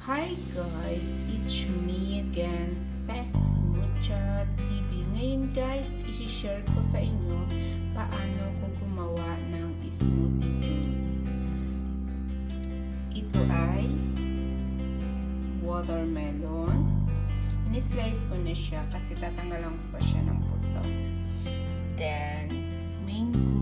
Hi guys, it's me again, Smoothie TV. Ngayon guys, isi-share ko sa inyo paano ko gumawa ng smoothie juice. Ito ay watermelon. In-slice ko na siya kasi tatanggalan ko pa siya ng puto. Then, mango.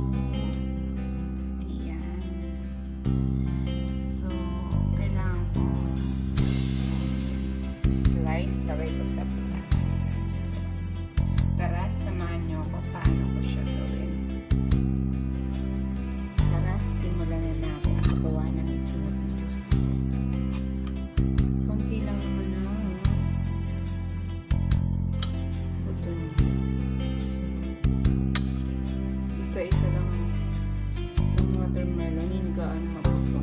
Lagay ko sa platter. So, tara, samahan nyo ako paano ko siya gawin. Tara, simulan na natin ang gawa ng smoothie juice. Konti lang naman ang buto niya. So, isa-isa lang ang watermelon, yung gaan mabuto.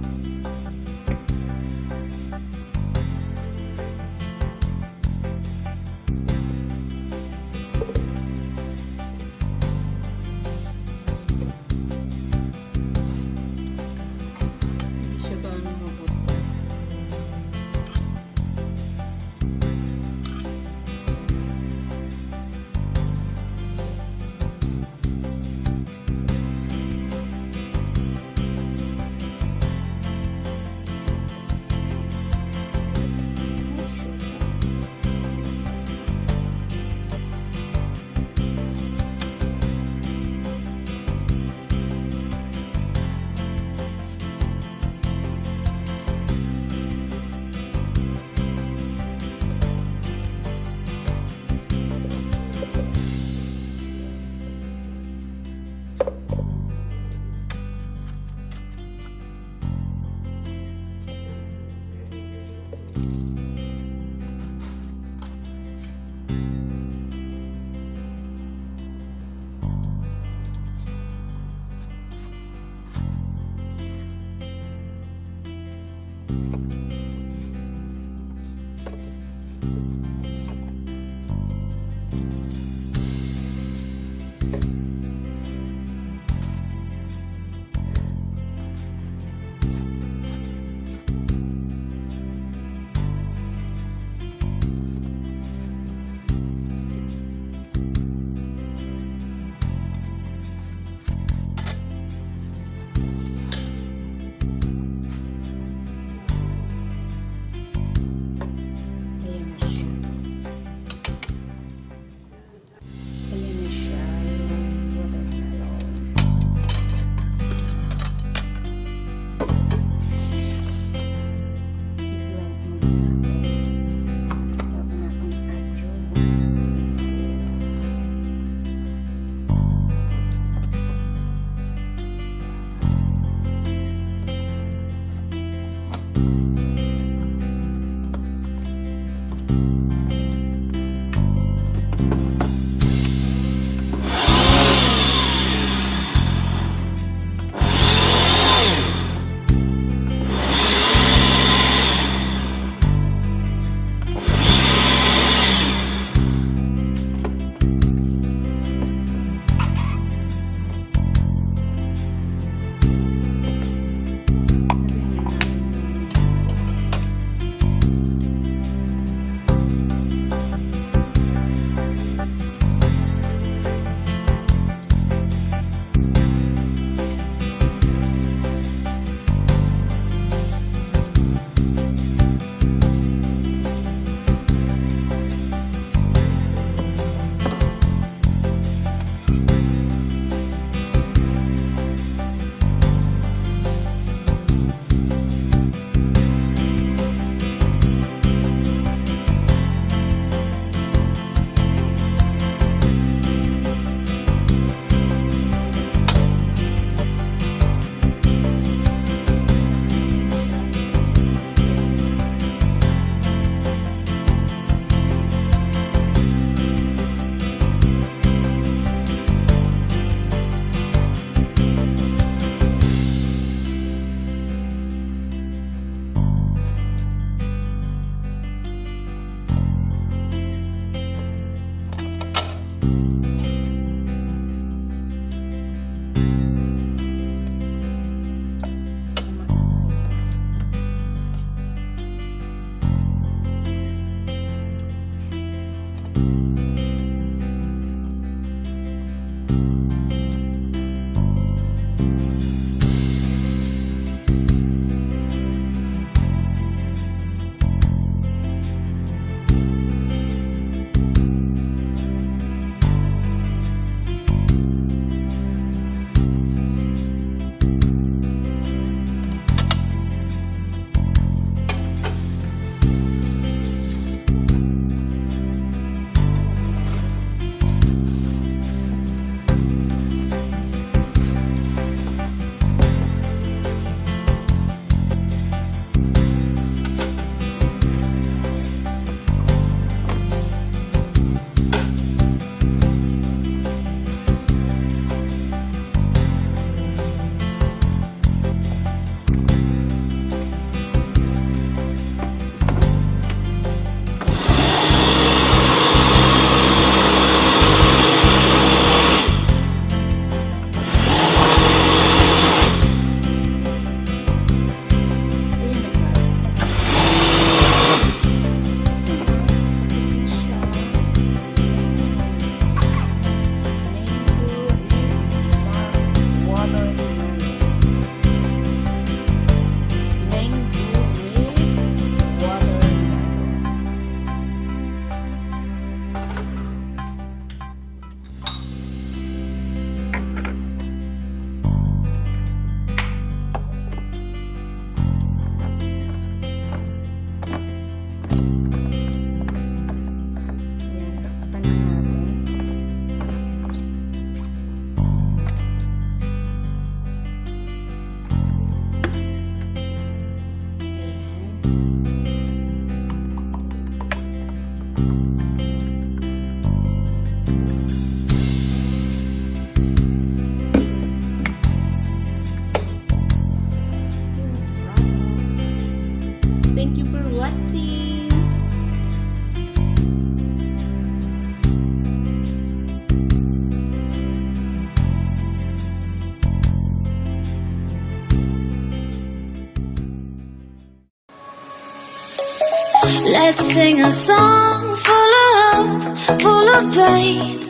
Let's sing a song full of hope, full of pain.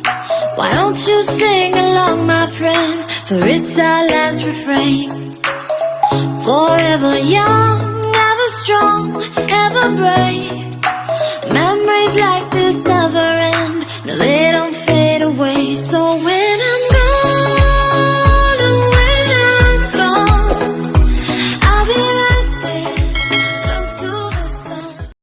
Why don't you sing along, my friend? For it's our last refrain. Forever young, ever strong, ever brave. Memories like this never end. No, they